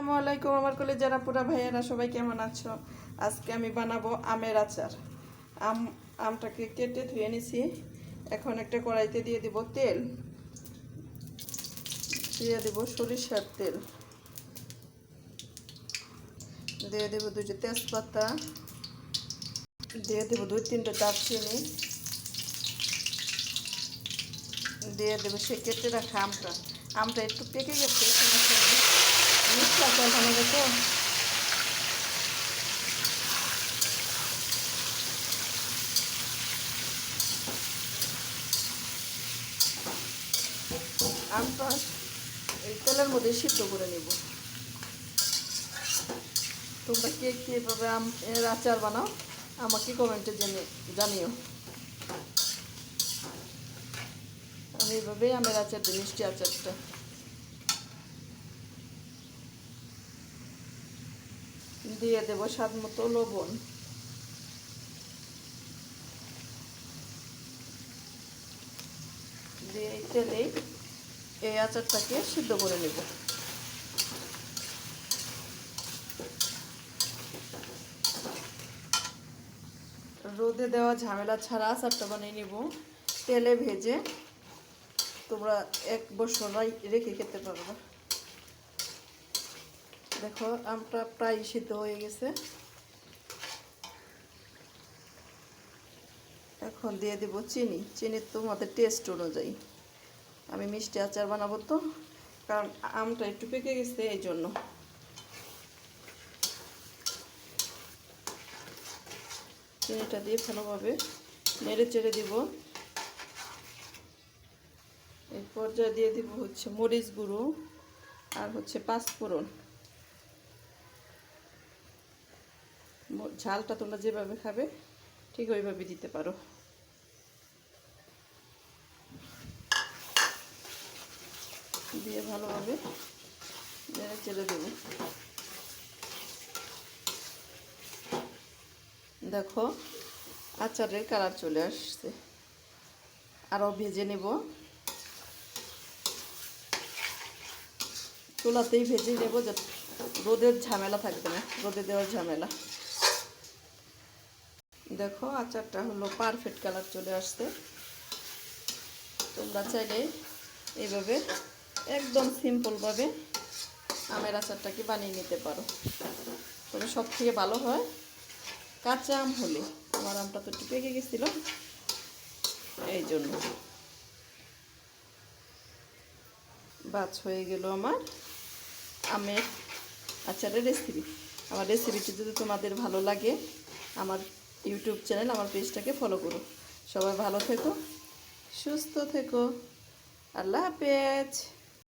আসসালামু আলাইকুম আমার কলেজের আপুরা ভাইয়েরা সবাই কেমন আছো? আজকে আমি বানাবো আমের আচার। আমটাকে কেটে ধুয়ে নিছি। এখন একটা কড়াইতে দিয়ে দিব তেল, দিয়ে দিব সরিষার তেল, দিয়ে দেব দুটো তেজপাতা, দিয়ে দেব 2-3টা দারচিনি, দিয়ে দেবো সে কেটে রাখা আমটা একটু পেকে গেছে, মিষ্টি আচার বানাবো তো। আমটা এই তেলের মধ্যে সিদ্ধ করে নেব। তোমরা কে কীভাবে আমের আচার বানাও আমাকে কমেন্টে জানিও। আমি এইভাবেই আমের আচার দিই, মিষ্টি আচারটা। দিয়ে দেবো স্বাদ মতো লবণ, দিয়ে এই তেলেই এই আচারটাকে সিদ্ধ করে নেব। রোদে দেওয়া ঝামেলা ছাড়া আচারটা বানিয়ে নেব। তেলে ভেজে তোমরা 1 বছর রেখে খেতে পারবে। দেখো আমটা প্রায় সিদ্ধ হয়ে গেছে। এখন দিয়ে দেব চিনি তোমাদের টেস্ট অনুযায়ী। আমি মিষ্টি আচার বানাবো তো, কারণ আমটা একটু পেকে গেছে এই জন্য। চিনিটা দিয়ে ভালোভাবে নেড়ে চেড়ে দিব। এই পর্যায়ে দিয়ে দিব হচ্ছে মরিচ গুঁড়ো আর হচ্ছে 5 ফোড়ন। ঝালটা তোমরা যেভাবে খাবে ঠিক ওইভাবে দিতে পারো। দিয়ে ভালোভাবে নেড়ে চেড়ে দেব। দেখো আচারের কালার চলে আসছে। আরও ভেজে নেব, চুলাতেই ভেজে নেব, যাতে রোদের ঝামেলা থাকবে না, রোদে দেওয়ার ঝামেলা। দেখো আচারটা হলো পারফেক্ট কালার চলে আসছে। তোমরা চাইলে এইভাবে একদম সিম্পলভাবে আমের আচারটাকে বানিয়ে নিতে পারো। তবে সব থেকে ভালো হয় কাঁচা আম হলে। আমার আমটা তো একটু পেকে গেছিলো এই জন্য। বাছ হয়ে গেল আমার আমের আচারের রেসিপি। আমার রেসিপিটি যদি তোমাদের ভালো লাগে আমার ইউটিউব চ্যানেল, আমার পেজটাকে ফলো করো। সবাই ভালো থেকো, সুস্থ থেকো। আল্লাহ হাফেজ।